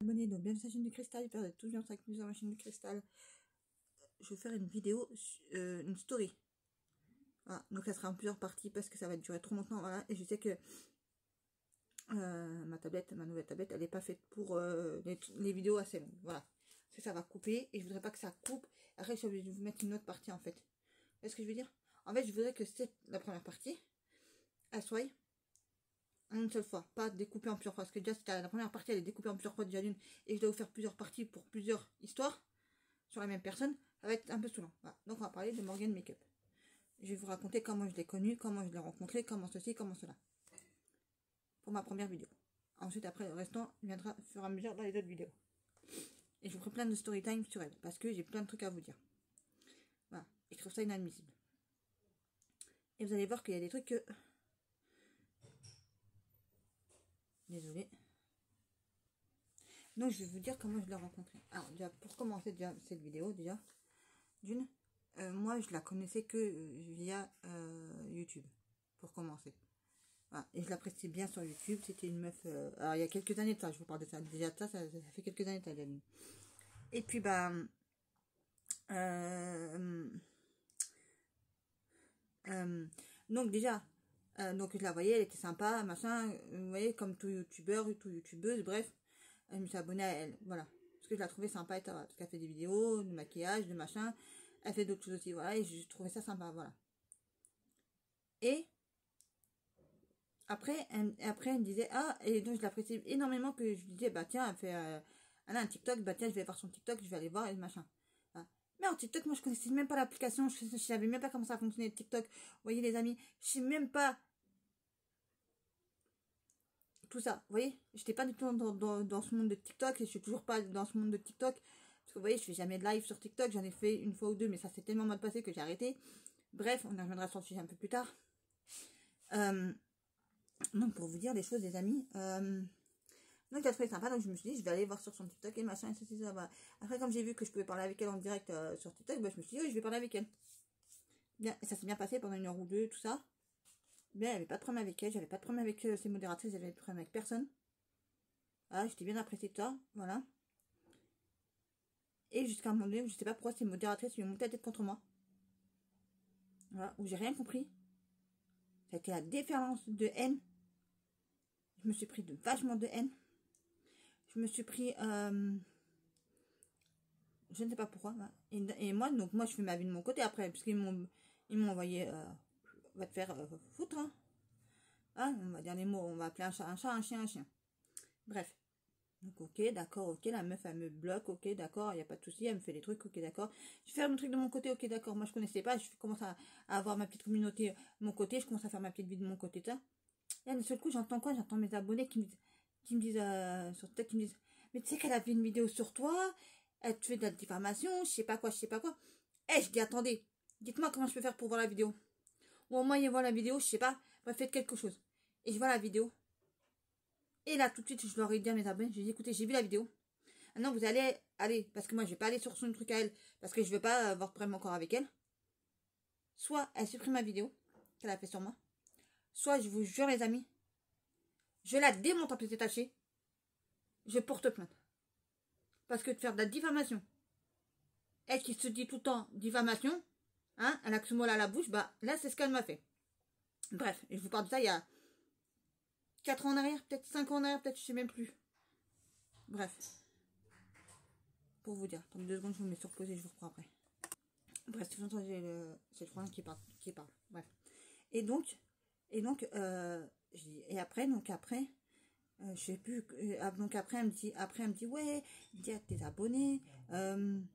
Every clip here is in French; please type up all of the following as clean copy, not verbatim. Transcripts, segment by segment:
Abonnez, donc bienvenue sur la chaîne du cristal, faire de tout bien avec nous sur ma chaîne du cristal. Je vais faire une vidéo, une story. Voilà, donc ça sera en plusieurs parties parce que ça va durer trop longtemps, voilà. Et je sais que ma tablette, ma nouvelle tablette, elle n'est pas faite pour les vidéos assez longues, voilà. Parce que ça va couper et je voudrais pas que ça coupe. Après, je suis obligée de vous mettre une autre partie en fait. Vous voyez ce que je veux dire? En fait, je voudrais que la première partie, elle soit en une seule fois, pas découpée en plusieurs fois. Parce que déjà, la première partie, elle est découpée en plusieurs fois déjà d'une, et je dois vous faire plusieurs parties pour plusieurs histoires sur la même personne, ça va être un peu saoulant. Voilà. Donc on va parler de Morgan Makeup. Je vais vous raconter comment je l'ai connu, comment je l'ai rencontré, comment ceci, comment cela. Pour ma première vidéo. Ensuite, après, le restant viendra au fur et à mesure dans les autres vidéos. Et je vous ferai plein de story time sur elle, parce que j'ai plein de trucs à vous dire. Voilà. Et je trouve ça inadmissible. Et vous allez voir qu'il y a des trucs que... Désolée. Donc je vais vous dire comment je l'ai rencontrée. Alors déjà, pour commencer déjà cette vidéo, déjà, d'une, moi je la connaissais que via YouTube, pour commencer. Voilà. Et je l'apprécie bien sur YouTube. C'était une meuf. Alors, il y a quelques années de ça, je vous parle de ça. Déjà, ça fait quelques années de ça, Janine. Et puis, bah. Euh, donc, déjà. Donc, je la voyais, elle était sympa, machin. Vous voyez, comme tout youtubeur, tout youtubeuse, bref. Je me suis abonnée à elle. Voilà. Parce que je la trouvais sympa, parce qu'elle fait des vidéos, de maquillage, de machin. Elle fait d'autres choses aussi, voilà. Et je trouvais ça sympa, voilà. Et. Après, elle me disait, ah, et donc je l'apprécie énormément que je lui disais, bah tiens, elle a un TikTok, bah tiens, je vais voir son TikTok, je vais aller voir et machin. Voilà. Mais en TikTok, moi je connaissais même pas l'application, je savais même pas comment ça fonctionnait le TikTok. Vous voyez les amis, je sais même pas tout ça. Vous voyez, j'étais pas du tout dans ce monde de TikTok et je suis toujours pas dans ce monde de TikTok. Parce que vous voyez, je fais jamais de live sur TikTok, j'en ai fait une fois ou deux, mais ça s'est tellement mal passé que j'ai arrêté. Bref, on en reviendra sur le sujet un peu plus tard. Donc pour vous dire les choses, les amis. Donc j'ai trouvé sympa, donc je me suis dit je vais aller voir sur son TikTok et machin et ceci ça va. Après comme j'ai vu que je pouvais parler avec elle en direct sur TikTok, bah, je me suis dit oui je vais parler avec elle. Bien, et ça s'est bien passé pendant 1 heure ou deux, tout ça. Bien, il n'y avait pas de problème avec elle, j'avais pas de problème avec ses modératrices, j'avais pas de problème avec personne. Ah, j'étais bien appréciée de ça, voilà. Et jusqu'à un moment donné où je sais pas pourquoi ces modératrices lui ont monté la tête contre moi. Voilà, où j'ai rien compris. Ça a été la déferlance de haine. Je me suis pris de vachement de haine. Je me suis pris je ne sais pas pourquoi. Et moi, donc moi, je fais ma vie de mon côté après, puisqu'ils m'ont envoyé, va te faire foutre, hein. Hein, on va dire les mots, on va appeler un chat, un chien, un chien. Bref. Donc, ok, d'accord, ok, la meuf, elle me bloque, ok, d'accord, il n'y a pas de souci, elle me fait des trucs, ok, d'accord. Je vais faire mon truc de mon côté, ok, d'accord. Moi, je connaissais pas, je commence à avoir ma petite communauté de mon côté, je commence à faire ma petite vie de mon côté, ça. Et d'un seul coup, j'entends quoi? J'entends mes abonnés qui me disent sur TikTok, qui me disent, mais tu sais qu'elle a fait une vidéo sur toi, elle te fait de la diffamation, je sais pas quoi, je sais pas quoi. Eh, je dis, attendez, dites-moi comment je peux faire pour voir la vidéo. Ou au moins, il voit la vidéo, je sais pas, bah, faites quelque chose. Et je vois la vidéo. Et là, tout de suite, je leur ai dit à mes abonnés, j'ai dit, écoutez, j'ai vu la vidéo. Maintenant, vous allez, parce que moi, je vais pas aller sur son truc à elle, parce que je veux pas avoir de problème encore avec elle. Soit elle supprime ma vidéo, qu'elle a fait sur moi. Soit, je vous jure, les amis, je la démonte en pièces détachées. Je porte plainte. Parce que de faire de la diffamation, elle qui se dit tout le temps diffamation, hein, elle a que ce mot-là à la bouche, bah là, c'est ce qu'elle m'a fait. Bref, et je vous parle de ça il y a 4 ans en arrière, peut-être 5 ans en arrière, peut-être, je sais même plus. Bref. Pour vous dire. Attendez 2 secondes, je vous mets sur pause et je vous reprends après. Bref, c'est le front qui parle. Bref. Et donc, et après, je sais plus, donc après, elle me dit, ouais, dis à tes abonnés, elle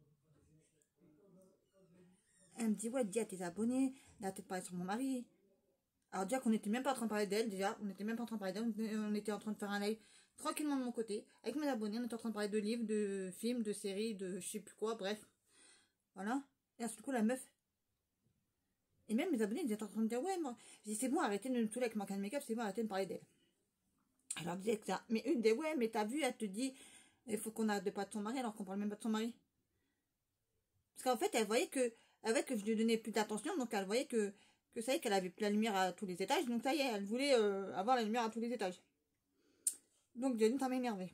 me dit, ouais, dis à tes abonnés, d'arrêter de parler sur mon mari. Alors déjà qu'on n'était même pas en train de parler d'elle, déjà, on n'était même pas en train de parler d'elle, on était en train de faire un live tranquillement de mon côté, avec mes abonnés, on était en train de parler de livres, de films, de séries, de je sais plus quoi, bref. Voilà. Et à ce coup, la meuf. Et même mes abonnés, ils étaient en train de dire, ouais, moi, je dis, c'est bon, arrêtez de me saouler avec Morgan Makeup, c'est bon, arrêtez de me parler d'elle. Elle leur disait que ça. Mais une des, ouais, mais t'as vu, elle te dit, il faut qu'on arrête de parler de son mari, alors qu'on parle même pas de son mari. Parce qu'en fait, elle voyait que je lui donnais plus d'attention, donc elle voyait que ça y est, qu'elle avait plus la lumière à tous les étages, donc ça y est, elle voulait avoir la lumière à tous les étages. Donc Janine, ça m'a énervé.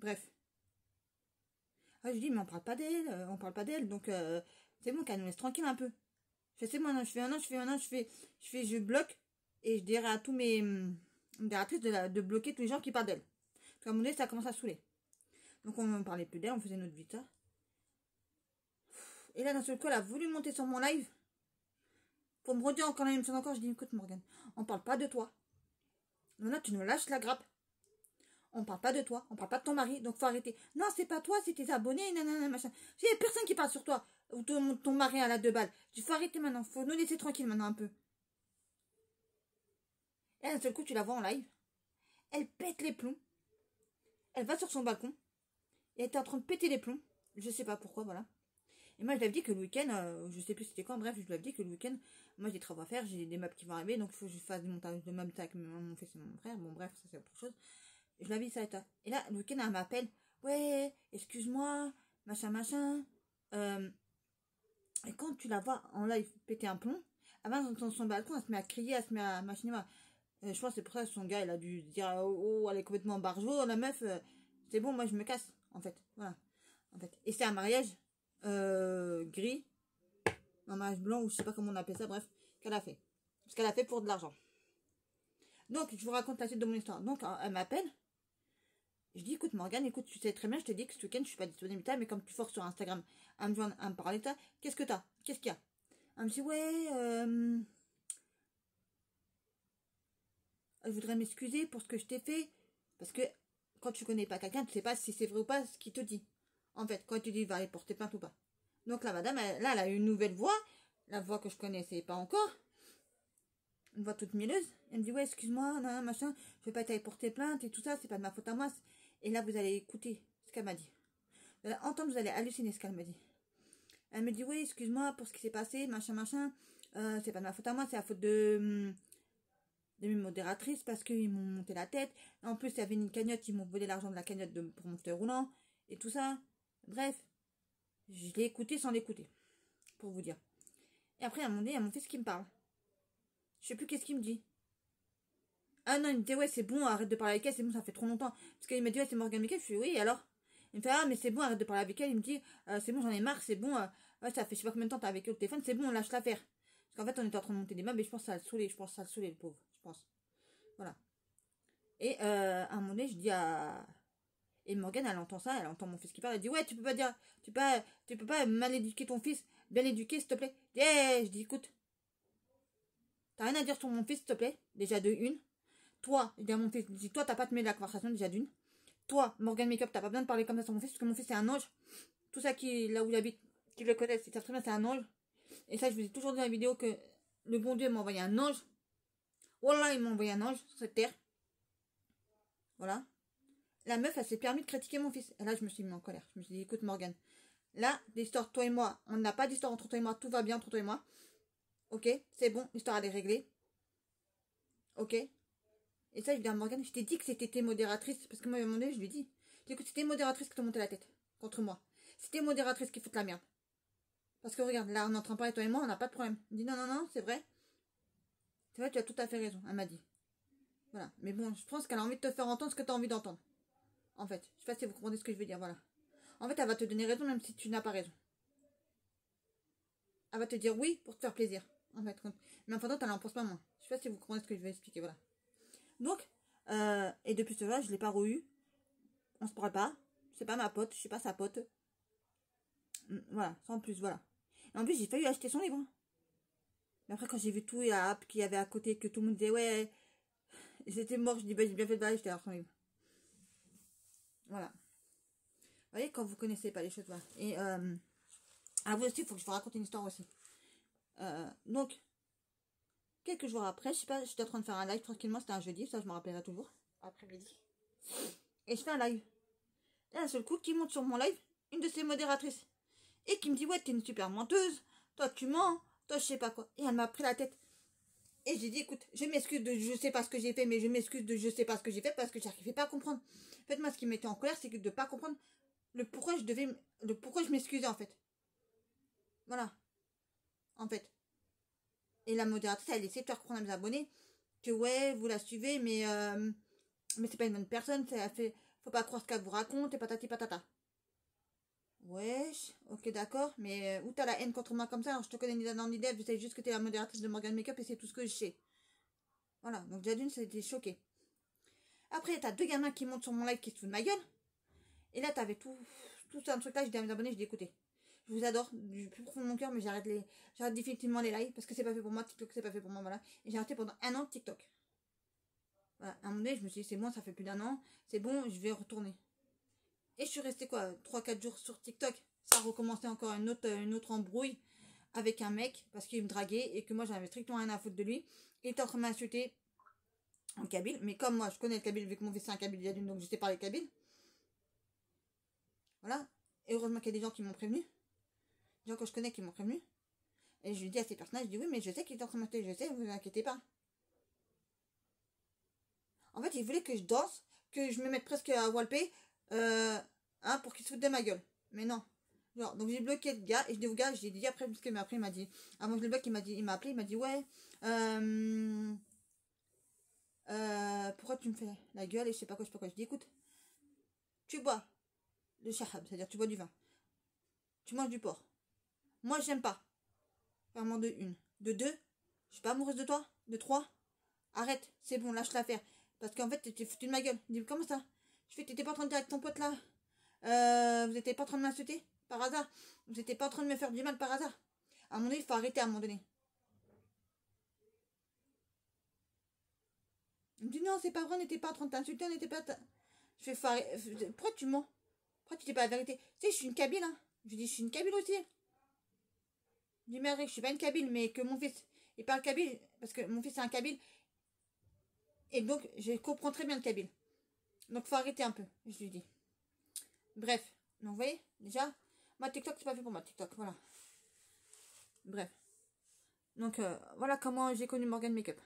Bref. Ah, je dis, mais on parle pas d'elle, on parle pas d'elle, donc c'est bon, qu'elle nous laisse tranquille un peu. Je sais, moi, non, je bloque, et je dirais à tous mes modératrices de bloquer tous les gens qui parlent d'elle. Parce qu'à un moment donné, ça commence à saouler. Donc on ne parlait plus d'elle, on faisait notre vie, ça. Et là, d'un seul coup, elle a voulu monter sur mon live, pour me redire encore la même chose encore. Je dis, écoute, Morgane, on parle pas de toi. Maintenant, tu nous lâches la grappe. On parle pas de toi, on parle pas de ton mari, donc faut arrêter. Non, c'est pas toi, c'est tes abonnés, nanana, machin. Il y a personne qui parle sur toi, ou ton mari à la 2 balles. Il faut arrêter maintenant, faut nous laisser tranquille maintenant un peu. Et d'un seul coup, tu la vois en live. Elle pète les plombs. Elle va sur son balcon. Et elle était en train de péter les plombs. Je sais pas pourquoi, voilà. Et moi, je lui avais dit que le week-end, je sais plus c'était quand, bref, je lui avais dit que le week-end, moi j'ai des travaux à faire, j'ai des meubles qui vont arriver, donc il faut que je fasse du montage de meubles avec mon fils et mon frère. Bon, bref, ça c'est autre chose. Je l'avais dit ça et ça. Et là, le week-end, elle m'appelle. Ouais, excuse-moi, machin. Et quand tu la vois en live péter un plomb, elle va dans son balcon, elle se met à crier, elle se met à machiner. Je pense que c'est pour ça que son gars, il a dû dire oh, elle est complètement barjo, la meuf, c'est bon, moi je me casse, en fait. Voilà. En fait. Et c'est un mariage gris, un mariage blanc, ou je sais pas comment on appelle ça, bref, qu'elle a fait. Parce qu'elle a fait pour de l'argent. Donc, je vous raconte la suite de mon histoire. Donc, elle m'appelle. Je dis, écoute, Morgane, écoute, tu sais très bien, je te dis que ce week-end, je suis pas disponible, mais comme tu forces sur Instagram à me joindre, à me parler de ça, qu'est-ce que t'as? Qu'est-ce qu'il y a? Elle me dit, ouais, je voudrais m'excuser pour ce que je t'ai fait. Parce que quand tu connais pas quelqu'un, tu sais pas si c'est vrai ou pas ce qu'il te dit. En fait, quand tu dis, va aller porter plainte ou pas. Donc la madame, elle a une nouvelle voix. La voix que je connaissais pas encore. Une voix toute mielleuse. Elle me dit, ouais, excuse-moi, machin, je vais pas aller porter plainte et tout ça, c'est pas de ma faute à moi. Et là, vous allez écouter ce qu'elle m'a dit. Vous allez entendre, vous allez halluciner ce qu'elle m'a dit. Elle me dit, oui, excuse-moi pour ce qui s'est passé, machin. C'est pas de ma faute à moi, c'est la faute de mes modératrices parce qu'ils m'ont monté la tête. En plus, il y avait une cagnotte, ils m'ont volé l'argent de la cagnotte pour mon fauteuil roulant. Et tout ça. Bref, je l'ai écouté sans l'écouter. Pour vous dire. Et après, à un moment donné, il y a mon fils qui me parle. Je sais plus qu'est-ce qu'il me dit. Ah non, il me dit, ouais, c'est bon, arrête de parler avec elle, c'est bon, ça fait trop longtemps. Parce qu'il m'a dit, ouais, c'est Morgane Miquel. Je suis, oui, alors. Il me fait, ah, mais c'est bon, arrête de parler avec elle. Il me dit, c'est bon, j'en ai marre, c'est bon. Ouais, ça fait je sais pas combien de temps t'as avec elle au téléphone, c'est bon, on lâche l'affaire. Parce qu'en fait, on était en train de monter des meubles et je pense que ça a le saoulé, le pauvre. Je pense. Voilà. Et à un moment donné, je dis à. Et Morgane, elle entend ça, elle entend mon fils qui parle, elle dit, ouais, tu peux pas dire, tu peux pas mal éduquer ton fils, bien l'éduquer, s'il te plaît. Je dis, écoute, t'as rien à dire sur mon fils, s'il te plaît, déjà de une. Toi, je dis à mon fils, je dis, toi, t'as pas te mêler de la conversation, déjà d'une. Toi, Morgane Makeup, t'as pas besoin de parler comme ça sur mon fils, parce que mon fils, c'est un ange. Tout ça qui, là où il habite, qui le connaissent, ils savent très bien, c'est un ange. Et ça, je vous ai toujours dit dans la vidéo que le bon Dieu m'a envoyé un ange. Wallah, il m'a envoyé un ange sur cette terre. Voilà. La meuf, elle s'est permis de critiquer mon fils. Et là, je me suis mis en colère. Je me suis dit, écoute, Morgane, là, l'histoire, toi et moi, on n'a pas d'histoire entre toi et moi, tout va bien entre toi et moi. Ok, c'est bon, l'histoire, elle est réglée. Ok. Et ça, je dis à Morgane, je t'ai dit que c'était tes modératrices. Parce que moi, à un moment donné, je lui ai dit, écoute, c'était tes modératrices qui t'ont monté la tête contre moi. C'était tes modératrices qui foutent la merde. Parce que regarde, là, on est en train de parler, toi et moi, on n'a pas de problème. Il dit, non, c'est vrai. C'est vrai, tu as tout à fait raison, elle m'a dit. Voilà. Mais bon, je pense qu'elle a envie de te faire entendre ce que tu as envie d'entendre. En fait, je sais pas si vous comprenez ce que je veux dire, voilà. En fait, elle va te donner raison même si tu n'as pas raison. Elle va te dire oui pour te faire plaisir. En fait, mais en fait, elle en pense pas moins. Je sais pas si vous comprenez ce que je vais expliquer, voilà. Donc, et depuis cela, je l'ai pas re-eu. On se parle pas. C'est pas ma pote, je suis pas sa pote. Voilà, sans plus, voilà. Et en plus, j'ai failli acheter son livre. Mais après, quand j'ai vu tout, il y a app qu'il y avait à côté, que tout le monde disait ouais, j'étais mort, je dis bah j'ai bien fait de pas acheter son livre. Voilà. Vous voyez, quand vous connaissez pas les choses, voilà. Et à vous aussi, il faut que je vous raconte une histoire aussi. Donc, quelques jours après, je sais pas, j'étais en train de faire un live tranquillement, c'était un jeudi, ça je me rappellerai toujours, après-midi. Et je fais un live. Et d'un seul coup, qui monte sur mon live, une de ses modératrices. Et qui me dit, ouais, t'es une super menteuse, toi tu mens, toi je sais pas quoi. Et elle m'a pris la tête. Et j'ai dit, écoute, je m'excuse de je sais pas ce que j'ai fait, mais je m'excuse de je sais pas ce que j'ai fait parce que j'arrivais pas à comprendre. En fait, moi, ce qui m'était en colère, c'est que de pas comprendre le pourquoi je m'excusais en fait. Voilà. En fait. Et la modératrice, elle essaie de faire comprendre à mes abonnés que ouais, vous la suivez, mais c'est pas une bonne personne, Faut pas croire ce qu'elle vous raconte et patati patata. Wesh, ok d'accord, mais où t'as la haine contre moi comme ça? Alors je te connais ni d'Adam ni d'Ève, je sais juste que t'es la modératrice de Morgan Makeup et c'est tout ce que je sais. Voilà, donc déjà d'une, c'était choqué. Après, t'as deux gamins qui montent sur mon live qui se foutent de ma gueule. Et là, t'avais tout un truc là, j'ai dit à mes abonnés, je dis écoutez, je vous adore du plus profond de mon cœur, mais j'arrête définitivement les lives parce que c'est pas fait pour moi, TikTok c'est pas fait pour moi, voilà. Et j'ai arrêté pendant un an TikTok. Voilà, à un moment donné, je me suis dit c'est bon, ça fait plus d'un an, c'est bon, je vais retourner. Et je suis restée quoi, 3-4 jours sur TikTok. Ça a recommencé encore une autre embrouille avec un mec parce qu'il me draguait et que moi j'avais strictement rien à foutre de lui. Il était en train de m'insulter en kabyle, mais comme moi je connais le kabyle vu que mon fils c'est un kabyle d'une, donc je sais parler kabyle. Voilà. Et heureusement qu'il y a des gens qui m'ont prévenu. Des gens que je connais qui m'ont prévenu. Et je lui dis à ces personnages, je dis oui, mais je sais qu'il est en train de m'insulter, je sais, vous inquiétez pas. En fait, il voulait que je danse, que je me mette presque à walper, pour qu'il se foute de ma gueule. Mais non. Genre, donc j'ai bloqué le gars, et je dis au gars, j'ai dit après, parce que après il m'a dit, avant que je le bloque, il m'a appelé, il m'a dit ouais, pourquoi tu me fais la gueule et je sais pas quoi, Je dis écoute, tu bois le shahab, c'est-à-dire tu bois du vin, tu manges du porc. Moi j'aime pas. Vraiment de une. De deux, je suis pas amoureuse de toi. De trois, arrête, c'est bon, lâche l'affaire. Parce qu'en fait, t'étais foutu de ma gueule. Il dit, comment ça? Je fais, t'étais pas en train de dire avec ton pote là. Vous étiez pas en train de m'insulter par hasard. Vous étiez pas en train de me faire du mal par hasard. À un moment donné, il faut arrêter à un moment donné. Il me dit, non, c'est pas vrai, on n'était pas en train de t'insulter, on n'était pas. Je fais, pourquoi tu mens? Pourquoi tu dis pas la vérité? Tu sais, je suis une Kabyle, hein. Je dis, je suis une Kabyle aussi. Je dis, mais je suis pas une Kabyle, mais que mon fils, il parle Kabyle, parce que mon fils c'est un Kabyle. Et donc, je comprends très bien le kabyle. Donc, faut arrêter un peu, je lui dis. Bref. Donc, vous voyez, déjà, moi, TikTok, c'est pas fait pour moi, TikTok, voilà. Bref. Donc, voilà comment j'ai connu Morgan Makeup.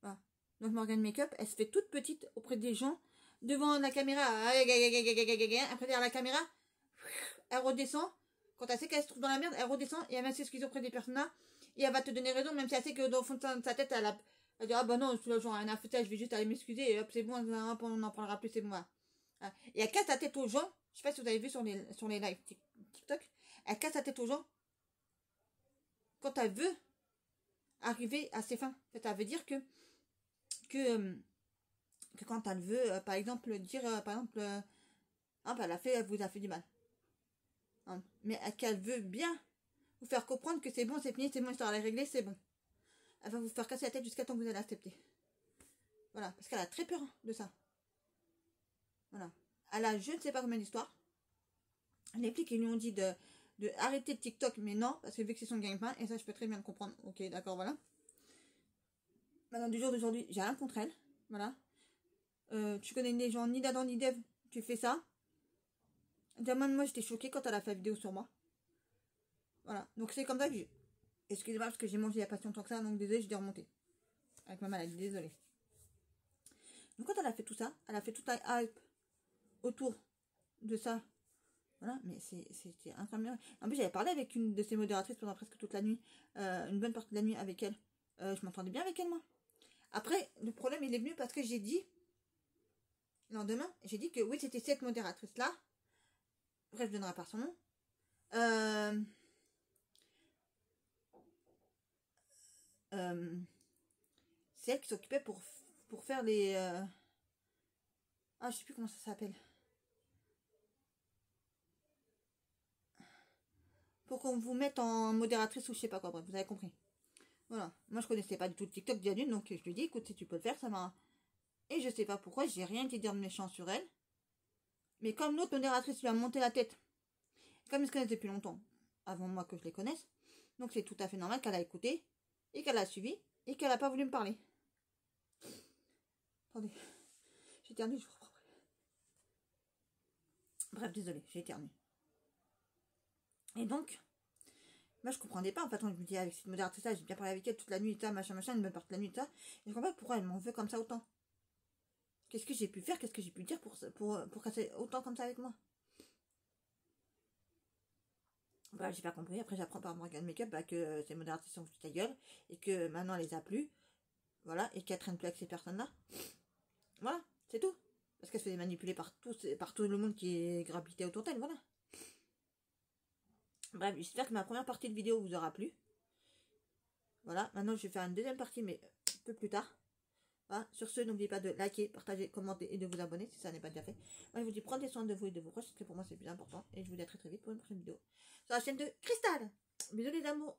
Voilà. Donc, Morgan Makeup, elle se fait toute petite auprès des gens, devant la caméra, après, derrière la caméra, elle redescend. Quand elle sait qu'elle se trouve dans la merde, elle redescend et elle va s'excuser auprès des personnes là. Et elle va te donner raison, même si elle sait que dans le fond de sa tête, elle dit, ah bah non, je suis genre un affûtage, je vais juste aller m'excuser et hop, c'est bon, on en parlera plus, c'est bon. Et elle casse la tête aux gens. Je sais pas si vous avez vu sur les lives TikTok. Elle casse la tête aux gens quand elle veut arriver à ses fins. En fait, elle veut dire que quand elle veut, par exemple, dire, par exemple, elle vous a fait du mal. Hein, mais qu'elle veut bien vous faire comprendre que c'est bon, c'est fini, c'est bon, l'histoire est réglée, c'est bon. Elle va vous faire casser la tête jusqu'à temps que vous allez accepter. Voilà, parce qu'elle a très peur de ça. Voilà. Elle a je ne sais pas combien d'histoires. Les flics, ils lui ont dit de arrêter le TikTok, mais non, parce que vu que c'est son gagne-pain, et ça, je peux très bien le comprendre. Ok, d'accord, voilà. Maintenant, du jour d'aujourd'hui, j'ai rien contre elle. Voilà. Tu connais les gens, ni d'Adam ni d'Ève, tu fais ça. Déjà, moi, j'étais choquée quand elle a fait la vidéo sur moi. Voilà. Donc, c'est comme ça que j'ai. Excusez-moi, parce que j'ai mangé il n'y a pas si longtemps que ça, donc désolé, je l'ai remonté. Avec ma maladie, désolée. Donc, quand elle a fait tout ça, elle a fait tout un hype autour de ça. Voilà, mais c'était incroyable. En plus, j'avais parlé avec une de ses modératrices pendant presque toute la nuit, une bonne partie de la nuit avec elle. Je m'entendais bien avec elle, moi. Après, le problème, il est venu parce que j'ai dit, le lendemain, j'ai dit que oui, c'était cette modératrice-là. Bref, je donnerai pas son nom. C'est elle qui s'occupait pour faire les... Ah, je sais plus comment ça s'appelle. Pour qu'on vous mette en modératrice ou je sais pas quoi, bref, vous avez compris. Voilà, moi je connaissais pas du tout le TikTok d'il y a d'une, donc je lui dis, écoute, si tu peux le faire, ça m'a... Et je sais pas pourquoi, j'ai rien été dire de méchant sur elle. Mais comme l'autre modératrice lui a monté la tête, comme ils se connaissent depuis longtemps, avant moi que je les connaisse, donc c'est tout à fait normal qu'elle a écouté, et qu'elle a suivi, et qu'elle a pas voulu me parler. Attendez, j'ai éternué, je vous reprends. Bref, désolé, j'ai éternué. Et donc, moi je comprenais pas, en fait, je me dis, avec cette modératrice-là, j'ai bien parlé avec elle toute la nuit, machin, une bonne partie de la nuit, et je comprends pas pourquoi elle m'en veut comme ça autant. Qu'est-ce que j'ai pu faire, qu'est-ce que j'ai pu dire pour casser autant comme ça avec moi? Bah, j'ai pas compris. Après, j'apprends par Morgan Makeup que ces modératrices sont foutues ta gueule et que maintenant elle les a plus. Voilà, et qu'elle traîne plus avec ces personnes-là. Voilà, c'est tout. Parce qu'elle se faisait manipuler par tout le monde qui gravitait autour d'elle, voilà. Bref, j'espère que ma première partie de vidéo vous aura plu. Voilà, maintenant je vais faire une deuxième partie, mais un peu plus tard. Voilà. Sur ce, n'oubliez pas de liker, partager, commenter et de vous abonner si ça n'est pas déjà fait. Moi, je vous dis prenez soin de vous et de vos proches, parce que pour moi c'est le plus important. Et je vous dis à très très vite pour une prochaine vidéo sur la chaîne de Cristal. Bisous les amours.